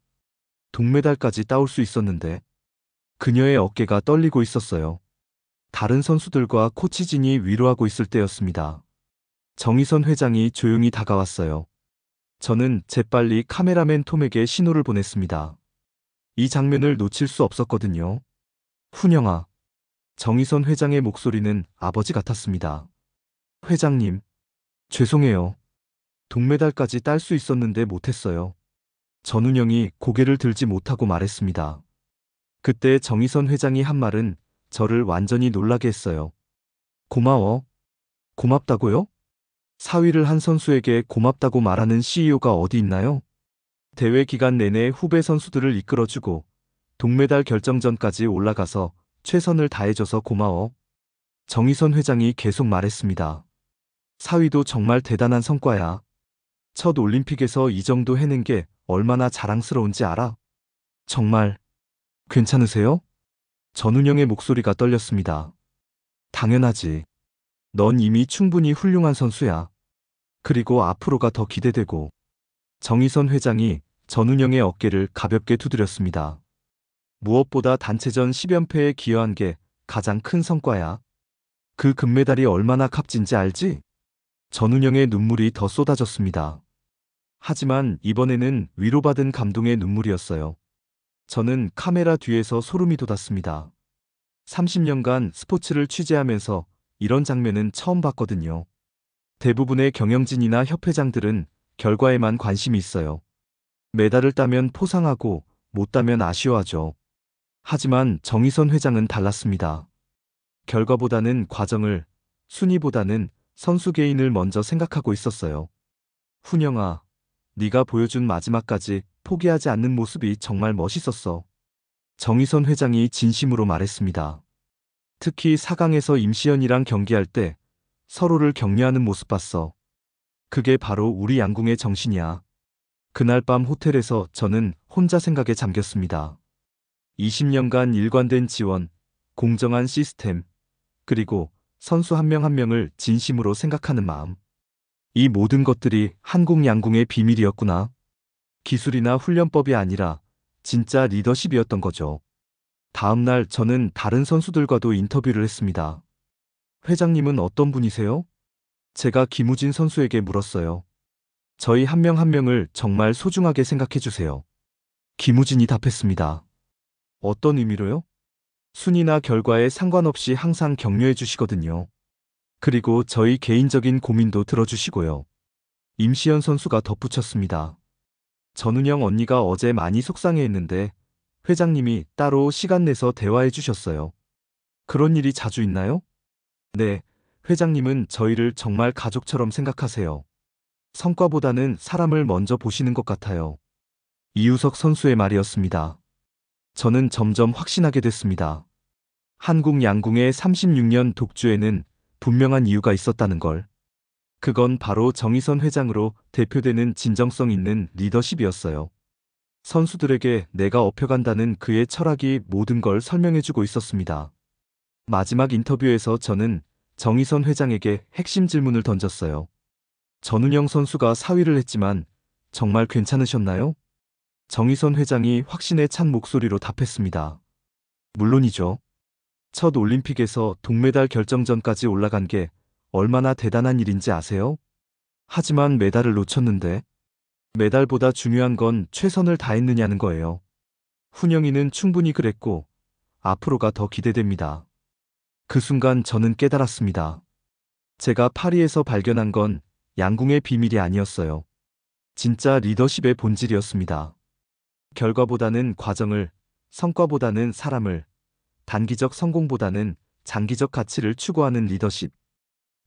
동메달까지 따올 수 있었는데 그녀의 어깨가 떨리고 있었어요. 다른 선수들과 코치진이 위로하고 있을 때였습니다. 정의선 회장이 조용히 다가왔어요. 저는 재빨리 카메라맨 톰에게 신호를 보냈습니다. 이 장면을 놓칠 수 없었거든요. 훈영아. 정의선 회장의 목소리는 아버지 같았습니다. 회장님. 죄송해요. 동메달까지 딸 수 있었는데 못했어요. 전운영이 고개를 들지 못하고 말했습니다. 그때 정의선 회장이 한 말은 저를 완전히 놀라게 했어요. 고마워. 고맙다고요? 4위를 한 선수에게 고맙다고 말하는 CEO가 어디 있나요? 대회 기간 내내 후배 선수들을 이끌어주고 동메달 결정전까지 올라가서 최선을 다해줘서 고마워. 정의선 회장이 계속 말했습니다. 4위도 정말 대단한 성과야. 첫 올림픽에서 이 정도 해낸 게 얼마나 자랑스러운지 알아? 정말 괜찮으세요? 전운영의 목소리가 떨렸습니다. 당연하지. 넌 이미 충분히 훌륭한 선수야. 그리고 앞으로가 더 기대되고. 정의선 회장이 전운영의 어깨를 가볍게 두드렸습니다. 무엇보다 단체전 10연패에 기여한 게 가장 큰 성과야. 그 금메달이 얼마나 값진지 알지? 전운영의 눈물이 더 쏟아졌습니다. 하지만 이번에는 위로받은 감동의 눈물이었어요. 저는 카메라 뒤에서 소름이 돋았습니다. 30년간 스포츠를 취재하면서 이런 장면은 처음 봤거든요. 대부분의 경영진이나 협회장들은 결과에만 관심이 있어요. 메달을 따면 포상하고 못 따면 아쉬워하죠. 하지만 정의선 회장은 달랐습니다. 결과보다는 과정을, 순위보다는 선수 개인을 먼저 생각하고 있었어요. 훈영아, 네가 보여준 마지막까지 포기하지 않는 모습이 정말 멋있었어. 정의선 회장이 진심으로 말했습니다. 특히 4강에서 임시현이랑 경기할 때 서로를 격려하는 모습 봤어. 그게 바로 우리 양궁의 정신이야. 그날 밤 호텔에서 저는 혼자 생각에 잠겼습니다. 20년간 일관된 지원, 공정한 시스템, 그리고 선수 한 명 한 명을 진심으로 생각하는 마음. 이 모든 것들이 한국 양궁의 비밀이었구나. 기술이나 훈련법이 아니라 진짜 리더십이었던 거죠. 다음 날 저는 다른 선수들과도 인터뷰를 했습니다. 회장님은 어떤 분이세요? 제가 김우진 선수에게 물었어요. 저희 한 명 한 명을 정말 소중하게 생각해 주세요. 김우진이 답했습니다. 어떤 의미로요? 순위나 결과에 상관없이 항상 격려해 주시거든요. 그리고 저희 개인적인 고민도 들어주시고요. 임시현 선수가 덧붙였습니다. 전운영 언니가 어제 많이 속상해했는데 회장님이 따로 시간 내서 대화해 주셨어요. 그런 일이 자주 있나요? 네, 회장님은 저희를 정말 가족처럼 생각하세요. 성과보다는 사람을 먼저 보시는 것 같아요. 이우석 선수의 말이었습니다. 저는 점점 확신하게 됐습니다. 한국 양궁의 36년 독주에는 분명한 이유가 있었다는 걸. 그건 바로 정의선 회장으로 대표되는 진정성 있는 리더십이었어요. 선수들에게 내가 업혀간다는 그의 철학이 모든 걸 설명해주고 있었습니다. 마지막 인터뷰에서 저는 정의선 회장에게 핵심 질문을 던졌어요. 전운영 선수가 4위를 했지만 정말 괜찮으셨나요? 정의선 회장이 확신에 찬 목소리로 답했습니다. 물론이죠. 첫 올림픽에서 동메달 결정전까지 올라간 게 얼마나 대단한 일인지 아세요? 하지만 메달을 놓쳤는데 메달보다 중요한 건 최선을 다했느냐는 거예요. 훈영이는 충분히 그랬고 앞으로가 더 기대됩니다. 그 순간 저는 깨달았습니다. 제가 파리에서 발견한 건 양궁의 비밀이 아니었어요. 진짜 리더십의 본질이었습니다. 결과보다는 과정을, 성과보다는 사람을, 단기적 성공보다는 장기적 가치를 추구하는 리더십.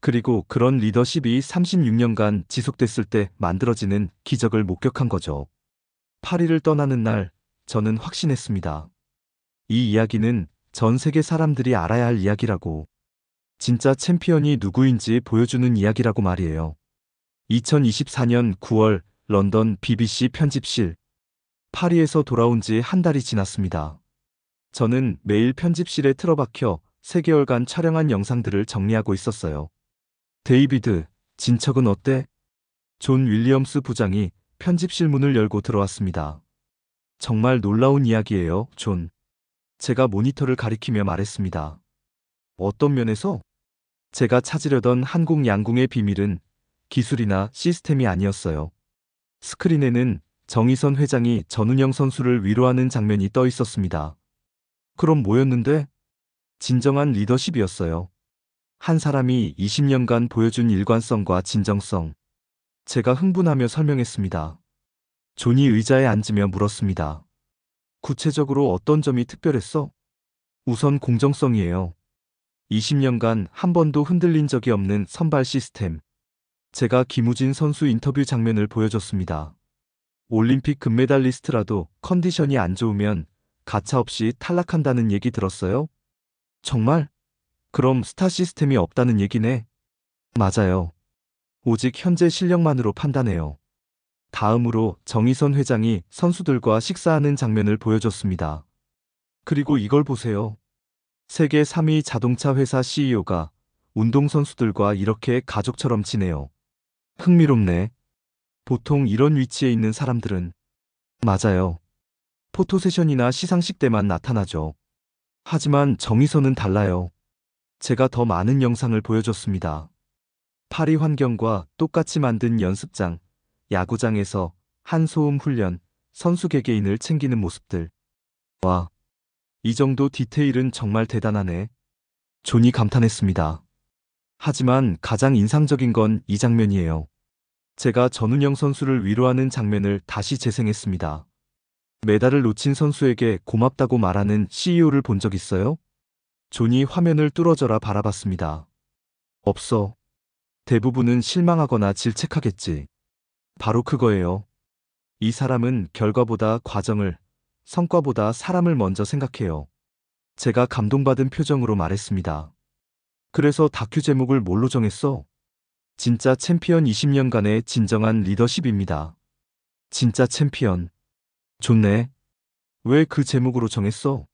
그리고 그런 리더십이 36년간 지속됐을 때 만들어지는 기적을 목격한 거죠. 파리를 떠나는 날, 저는 확신했습니다. 이 이야기는 전 세계 사람들이 알아야 할 이야기라고. 진짜 챔피언이 누구인지 보여주는 이야기라고 말이에요. 2024년 9월 런던 BBC 편집실. 파리에서 돌아온 지 한 달이 지났습니다. 저는 매일 편집실에 틀어박혀 3개월간 촬영한 영상들을 정리하고 있었어요. 데이비드, 진척은 어때? 존 윌리엄스 부장이 편집실 문을 열고 들어왔습니다. 정말 놀라운 이야기예요, 존. 제가 모니터를 가리키며 말했습니다. 어떤 면에서? 제가 찾으려던 한국 양궁의 비밀은 기술이나 시스템이 아니었어요. 스크린에는 정의선 회장이 전운영 선수를 위로하는 장면이 떠 있었습니다. 그럼 뭐였는데? 진정한 리더십이었어요. 한 사람이 20년간 보여준 일관성과 진정성. 제가 흥분하며 설명했습니다. 존이 의자에 앉으며 물었습니다. 구체적으로 어떤 점이 특별했어? 우선 공정성이에요. 20년간 한 번도 흔들린 적이 없는 선발 시스템. 제가 김우진 선수 인터뷰 장면을 보여줬습니다. 올림픽 금메달리스트라도 컨디션이 안 좋으면 가차없이 탈락한다는 얘기 들었어요? 정말? 그럼 스타 시스템이 없다는 얘기네. 맞아요. 오직 현재 실력만으로 판단해요. 다음으로 정의선 회장이 선수들과 식사하는 장면을 보여줬습니다. 그리고 이걸 보세요. 세계 3위 자동차 회사 CEO가 운동선수들과 이렇게 가족처럼 지내요. 흥미롭네. 보통 이런 위치에 있는 사람들은 맞아요. 포토세션이나 시상식 때만 나타나죠. 하지만 정의선은 달라요. 제가 더 많은 영상을 보여줬습니다. 파리 환경과 똑같이 만든 연습장, 야구장에서 한소음 훈련, 선수 개개인을 챙기는 모습들. 와, 이 정도 디테일은 정말 대단하네. 존이 감탄했습니다. 하지만 가장 인상적인 건 이 장면이에요. 제가 전운영 선수를 위로하는 장면을 다시 재생했습니다. 메달을 놓친 선수에게 고맙다고 말하는 CEO를 본 적 있어요? 존이 화면을 뚫어져라 바라봤습니다. 없어. 대부분은 실망하거나 질책하겠지. 바로 그거예요. 이 사람은 결과보다 과정을, 성과보다 사람을 먼저 생각해요. 제가 감동받은 표정으로 말했습니다. 그래서 다큐 제목을 뭘로 정했어? 진짜 챔피언 20년간의 진정한 리더십입니다. 진짜 챔피언. 좋네. 왜 그 제목으로 정했어?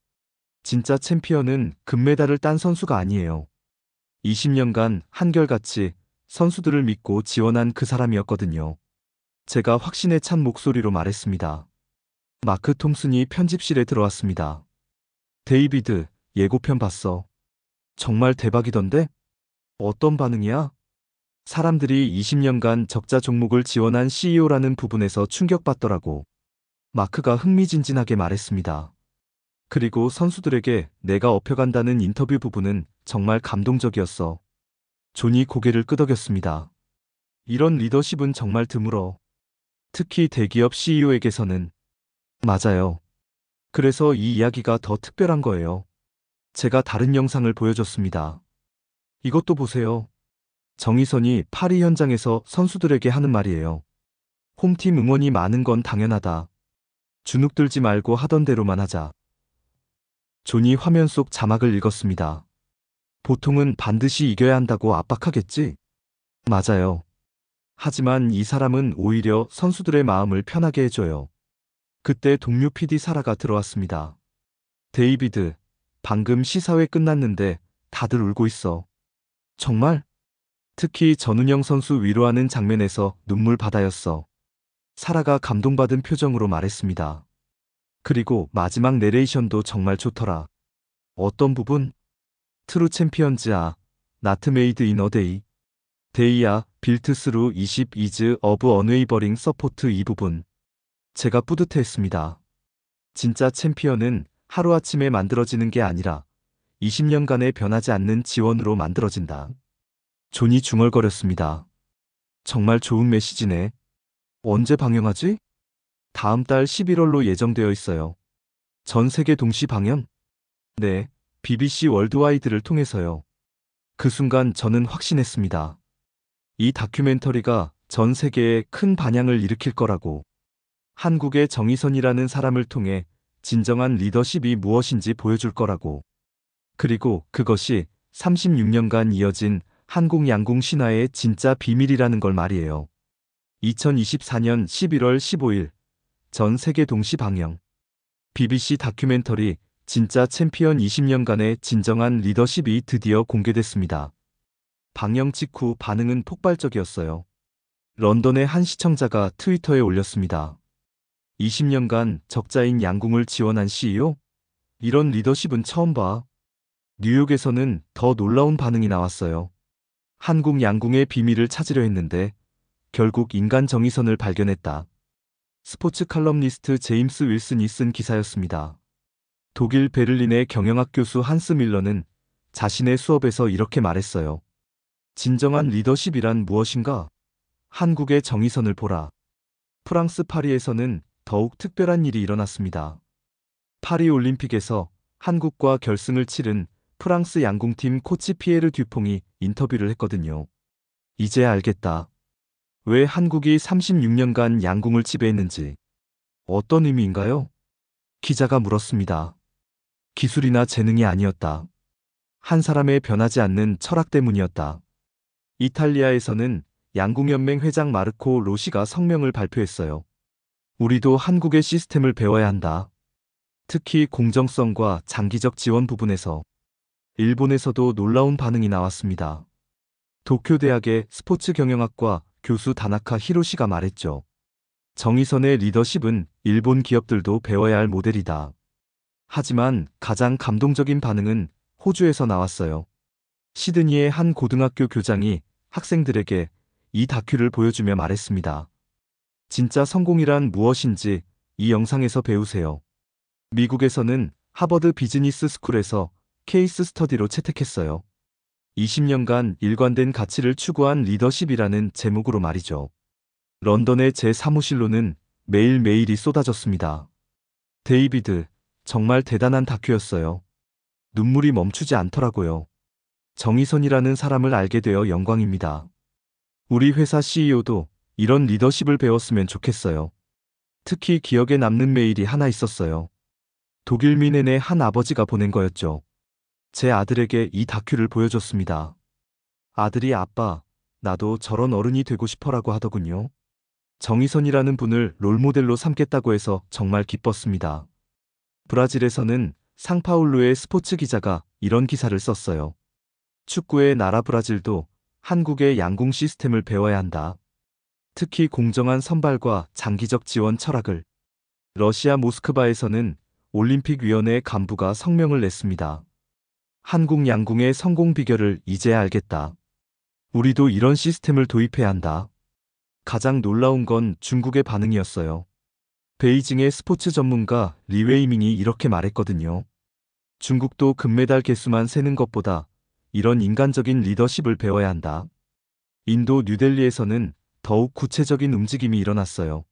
진짜 챔피언은 금메달을 딴 선수가 아니에요. 20년간 한결같이 선수들을 믿고 지원한 그 사람이었거든요. 제가 확신에 찬 목소리로 말했습니다. 마크 톰슨이 편집실에 들어왔습니다. 데이비드, 예고편 봤어. 정말 대박이던데? 어떤 반응이야? 사람들이 20년간 적자 종목을 지원한 CEO라는 부분에서 충격받더라고. 마크가 흥미진진하게 말했습니다. 그리고 선수들에게 내가 업혀간다는 인터뷰 부분은 정말 감동적이었어. 존이 고개를 끄덕였습니다. 이런 리더십은 정말 드물어. 특히 대기업 CEO에게서는. 맞아요. 그래서 이 이야기가 더 특별한 거예요. 제가 다른 영상을 보여줬습니다. 이것도 보세요. 정의선이 파리 현장에서 선수들에게 하는 말이에요. 홈팀 응원이 많은 건 당연하다. 주눅 들지 말고 하던 대로만 하자. 존이 화면 속 자막을 읽었습니다. 보통은 반드시 이겨야 한다고 압박하겠지? 맞아요. 하지만 이 사람은 오히려 선수들의 마음을 편하게 해줘요. 그때 동료 PD 사라가 들어왔습니다. 데이비드, 방금 시사회 끝났는데 다들 울고 있어. 정말? 특히 전운영 선수 위로하는 장면에서 눈물 바다였어. 사라가 감동받은 표정으로 말했습니다. 그리고 마지막 내레이션도 정말 좋더라. 어떤 부분? 트루 챔피언즈아, 나트 메이드 인 어 데이. 데이야, 빌트 스루 20 이즈 어브 언웨이버링 서포트 이 부분. 제가 뿌듯해했습니다. 진짜 챔피언은 하루아침에 만들어지는 게 아니라 20년간의 변하지 않는 지원으로 만들어진다. 존이 중얼거렸습니다. 정말 좋은 메시지네. 언제 방영하지? 다음 달 11월로 예정되어 있어요. 전 세계 동시 방영? 네, BBC 월드와이드를 통해서요. 그 순간 저는 확신했습니다. 이 다큐멘터리가 전 세계에 큰 반향을 일으킬 거라고. 한국의 정의선이라는 사람을 통해 진정한 리더십이 무엇인지 보여줄 거라고. 그리고 그것이 36년간 이어진 한국 양궁 신화의 진짜 비밀이라는 걸 말이에요. 2024년 11월 15일 전 세계 동시 방영. BBC 다큐멘터리 진짜 챔피언 20년간의 진정한 리더십이 드디어 공개됐습니다. 방영 직후 반응은 폭발적이었어요. 런던의 한 시청자가 트위터에 올렸습니다. 20년간 적자인 양궁을 지원한 CEO? 이런 리더십은 처음 봐. 뉴욕에서는 더 놀라운 반응이 나왔어요. 한국 양궁의 비밀을 찾으려 했는데 결국 인간 정의선을 발견했다. 스포츠 칼럼니스트 제임스 윌슨이 쓴 기사였습니다. 독일 베를린의 경영학 교수 한스 밀러는 자신의 수업에서 이렇게 말했어요. 진정한 리더십이란 무엇인가? 한국의 정의선을 보라. 프랑스 파리에서는 더욱 특별한 일이 일어났습니다. 파리 올림픽에서 한국과 결승을 치른 프랑스 양궁팀 코치 피에르 듀퐁이 인터뷰를 했거든요. 이제 알겠다. 왜 한국이 36년간 양궁을 지배했는지. 어떤 의미인가요? 기자가 물었습니다. 기술이나 재능이 아니었다. 한 사람의 변하지 않는 철학 때문이었다. 이탈리아에서는 양궁연맹 회장 마르코 로시가 성명을 발표했어요. 우리도 한국의 시스템을 배워야 한다. 특히 공정성과 장기적 지원 부분에서. 일본에서도 놀라운 반응이 나왔습니다. 도쿄대학의 스포츠 경영학과 교수 다나카 히로시가 말했죠. 정의선의 리더십은 일본 기업들도 배워야 할 모델이다. 하지만 가장 감동적인 반응은 호주에서 나왔어요. 시드니의 한 고등학교 교장이 학생들에게 이 다큐를 보여주며 말했습니다. 진짜 성공이란 무엇인지 이 영상에서 배우세요. 미국에서는 하버드 비즈니스 스쿨에서 케이스 스터디로 채택했어요. 20년간 일관된 가치를 추구한 리더십이라는 제목으로 말이죠. 런던의 제 사무실로는 매일매일이 쏟아졌습니다. 데이비드, 정말 대단한 다큐였어요. 눈물이 멈추지 않더라고요. 정의선이라는 사람을 알게 되어 영광입니다. 우리 회사 CEO도 이런 리더십을 배웠으면 좋겠어요. 특히 기억에 남는 메일이 하나 있었어요. 독일 미넨의 한 아버지가 보낸 거였죠. 제 아들에게 이 다큐를 보여줬습니다. 아들이 아빠, 나도 저런 어른이 되고 싶어라고 하더군요. 정의선이라는 분을 롤모델로 삼겠다고 해서 정말 기뻤습니다. 브라질에서는 상파울루의 스포츠 기자가 이런 기사를 썼어요. 축구의 나라 브라질도 한국의 양궁 시스템을 배워야 한다. 특히 공정한 선발과 장기적 지원 철학을. 러시아 모스크바에서는 올림픽위원회 간부가 성명을 냈습니다. 한국 양궁의 성공 비결을 이제야 알겠다. 우리도 이런 시스템을 도입해야 한다. 가장 놀라운 건 중국의 반응이었어요. 베이징의 스포츠 전문가 리 웨이밍이 이렇게 말했거든요. 중국도 금메달 개수만 세는 것보다 이런 인간적인 리더십을 배워야 한다. 인도 뉴델리에서는 더욱 구체적인 움직임이 일어났어요.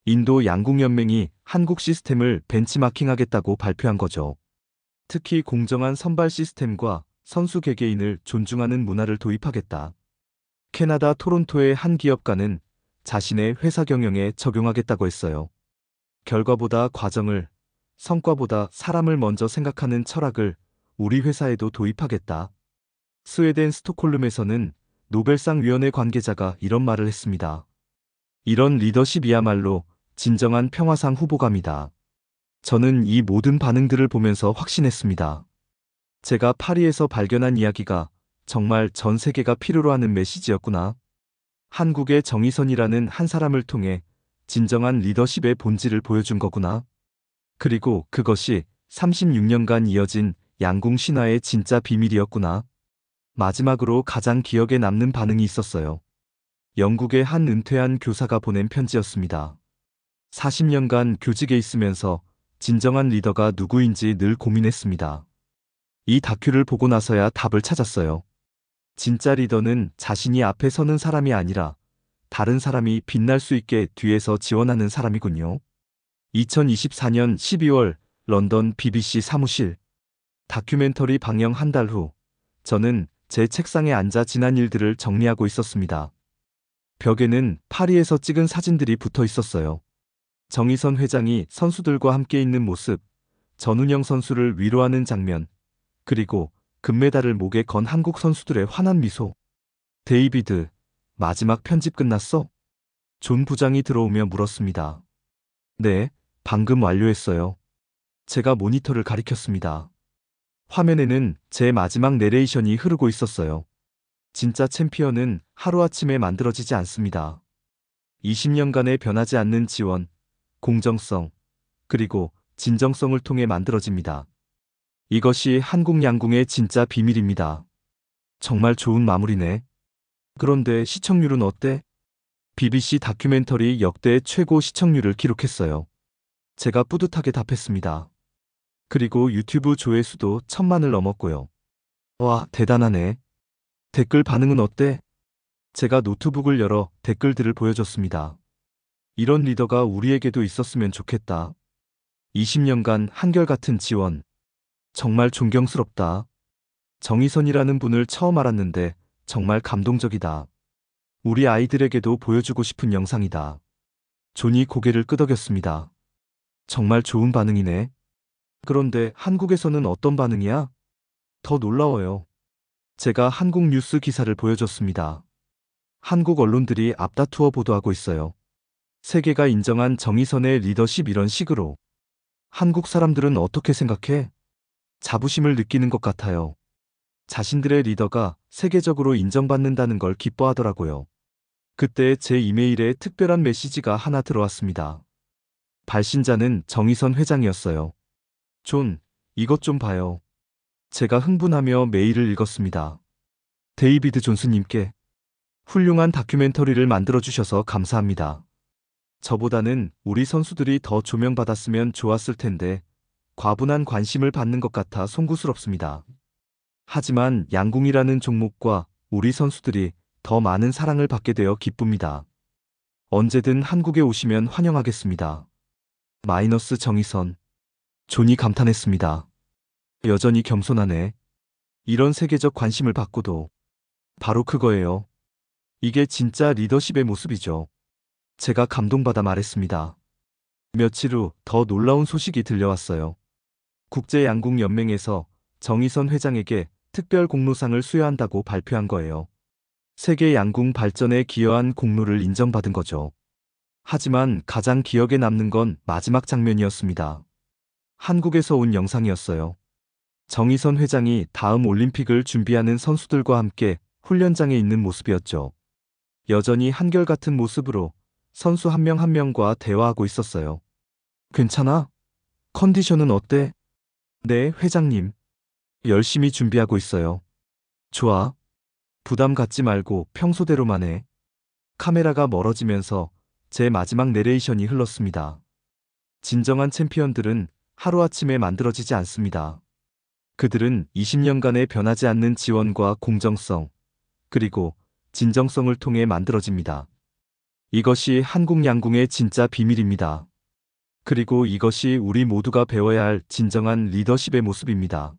인도 양궁연맹이 한국 시스템을 벤치마킹하겠다고 발표한 거죠. 특히 공정한 선발 시스템과 선수 개개인을 존중하는 문화를 도입하겠다. 캐나다 토론토의 한 기업가는 자신의 회사 경영에 적용하겠다고 했어요. 결과보다 과정을, 성과보다 사람을 먼저 생각하는 철학을 우리 회사에도 도입하겠다. 스웨덴 스톡홀름에서는 노벨상 위원회 관계자가 이런 말을 했습니다. 이런 리더십이야말로 진정한 평화상 후보감이다. 저는 이 모든 반응들을 보면서 확신했습니다. 제가 파리에서 발견한 이야기가 정말 전 세계가 필요로 하는 메시지였구나. 한국의 정의선이라는 한 사람을 통해 진정한 리더십의 본질을 보여준 거구나. 그리고 그것이 36년간 이어진 양궁 신화의 진짜 비밀이었구나. 마지막으로 가장 기억에 남는 반응이 있었어요. 영국의 한 은퇴한 교사가 보낸 편지였습니다. 40년간 교직에 있으면서 진정한 리더가 누구인지 늘 고민했습니다. 이 다큐를 보고 나서야 답을 찾았어요. 진짜 리더는 자신이 앞에 서는 사람이 아니라 다른 사람이 빛날 수 있게 뒤에서 지원하는 사람이군요. 2024년 12월 런던 BBC 사무실. 다큐멘터리 방영 한 달 후, 저는 제 책상에 앉아 지난 일들을 정리하고 있었습니다. 벽에는 파리에서 찍은 사진들이 붙어 있었어요. 정의선 회장이 선수들과 함께 있는 모습, 전운영 선수를 위로하는 장면, 그리고 금메달을 목에 건 한국 선수들의 환한 미소. 데이비드, 마지막 편집 끝났어? 존 부장이 들어오며 물었습니다. 네, 방금 완료했어요. 제가 모니터를 가리켰습니다. 화면에는 제 마지막 내레이션이 흐르고 있었어요. 진짜 챔피언은 하루아침에 만들어지지 않습니다. 20년간의 변하지 않는 지원, 공정성, 그리고 진정성을 통해 만들어집니다. 이것이 한국 양궁의 진짜 비밀입니다. 정말 좋은 마무리네. 그런데 시청률은 어때? BBC 다큐멘터리 역대 최고 시청률을 기록했어요. 제가 뿌듯하게 답했습니다. 그리고 유튜브 조회수도 1000만을 넘었고요. 와, 대단하네. 댓글 반응은 어때? 제가 노트북을 열어 댓글들을 보여줬습니다. 이런 리더가 우리에게도 있었으면 좋겠다. 20년간 한결같은 지원. 정말 존경스럽다. 정의선이라는 분을 처음 알았는데 정말 감동적이다. 우리 아이들에게도 보여주고 싶은 영상이다. 존이 고개를 끄덕였습니다. 정말 좋은 반응이네. 그런데 한국에서는 어떤 반응이야? 더 놀라워요. 제가 한국 뉴스 기사를 보여줬습니다. 한국 언론들이 앞다투어 보도하고 있어요. 세계가 인정한 정의선의 리더십 이런 식으로. 한국 사람들은 어떻게 생각해? 자부심을 느끼는 것 같아요. 자신들의 리더가 세계적으로 인정받는다는 걸 기뻐하더라고요. 그때 제 이메일에 특별한 메시지가 하나 들어왔습니다. 발신자는 정의선 회장이었어요. 존, 이것 좀 봐요. 제가 흥분하며 메일을 읽었습니다. 데이비드 존스님께 훌륭한 다큐멘터리를 만들어주셔서 감사합니다. 저보다는 우리 선수들이 더 조명받았으면 좋았을 텐데 과분한 관심을 받는 것 같아 송구스럽습니다. 하지만 양궁이라는 종목과 우리 선수들이 더 많은 사랑을 받게 되어 기쁩니다. 언제든 한국에 오시면 환영하겠습니다. 마이너스 정의선. 존이 감탄했습니다. 여전히 겸손하네. 이런 세계적 관심을 받고도. 바로 그거예요. 이게 진짜 리더십의 모습이죠. 제가 감동받아 말했습니다. 며칠 후 더 놀라운 소식이 들려왔어요. 국제양궁연맹에서 정의선 회장에게 특별 공로상을 수여한다고 발표한 거예요. 세계 양궁 발전에 기여한 공로를 인정받은 거죠. 하지만 가장 기억에 남는 건 마지막 장면이었습니다. 한국에서 온 영상이었어요. 정의선 회장이 다음 올림픽을 준비하는 선수들과 함께 훈련장에 있는 모습이었죠. 여전히 한결같은 모습으로 선수 한 명 한 명과 대화하고 있었어요. 괜찮아? 컨디션은 어때? 네, 회장님. 열심히 준비하고 있어요. 좋아. 부담 갖지 말고 평소대로만 해. 카메라가 멀어지면서 제 마지막 내레이션이 흘렀습니다. 진정한 챔피언들은 하루아침에 만들어지지 않습니다. 그들은 20년간의 변하지 않는 지원과 공정성, 그리고 진정성을 통해 만들어집니다. 이것이 한국 양궁의 진짜 비밀입니다. 그리고 이것이 우리 모두가 배워야 할 진정한 리더십의 모습입니다.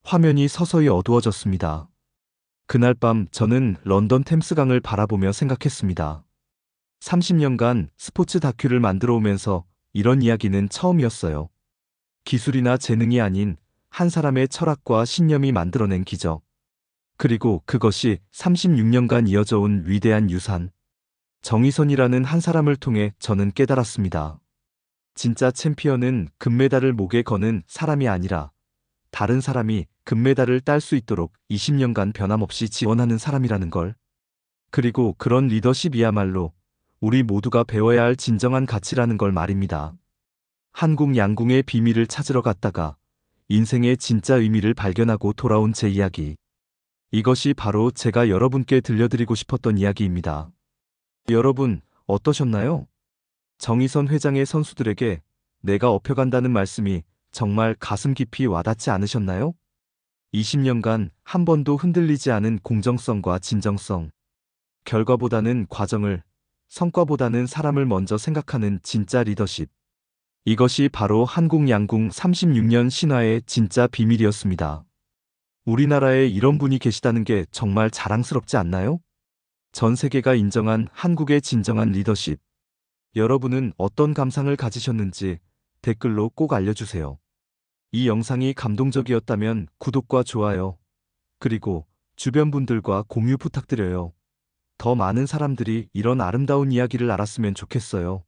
화면이 서서히 어두워졌습니다. 그날 밤 저는 런던 템스강을 바라보며 생각했습니다. 30년간 스포츠 다큐를 만들어 오면서 이런 이야기는 처음이었어요. 기술이나 재능이 아닌 한 사람의 철학과 신념이 만들어낸 기적. 그리고 그것이 36년간 이어져 온 위대한 유산. 정의선이라는 한 사람을 통해 저는 깨달았습니다. 진짜 챔피언은 금메달을 목에 거는 사람이 아니라 다른 사람이 금메달을 딸 수 있도록 20년간 변함없이 지원하는 사람이라는 걸. 그리고 그런 리더십이야말로 우리 모두가 배워야 할 진정한 가치라는 걸 말입니다. 한국 양궁의 비밀을 찾으러 갔다가 인생의 진짜 의미를 발견하고 돌아온 제 이야기. 이것이 바로 제가 여러분께 들려드리고 싶었던 이야기입니다. 여러분, 어떠셨나요? 정의선 회장의 선수들에게 내가 업혀간다는 말씀이 정말 가슴 깊이 와닿지 않으셨나요? 20년간 한 번도 흔들리지 않은 공정성과 진정성. 결과보다는 과정을, 성과보다는 사람을 먼저 생각하는 진짜 리더십. 이것이 바로 한국 양궁 36년 신화의 진짜 비밀이었습니다. 우리나라에 이런 분이 계시다는 게 정말 자랑스럽지 않나요? 전 세계가 인정한 한국의 진정한 리더십. 여러분은 어떤 감상을 가지셨는지 댓글로 꼭 알려주세요. 이 영상이 감동적이었다면 구독과 좋아요, 그리고 주변 분들과 공유 부탁드려요. 더 많은 사람들이 이런 아름다운 이야기를 알았으면 좋겠어요.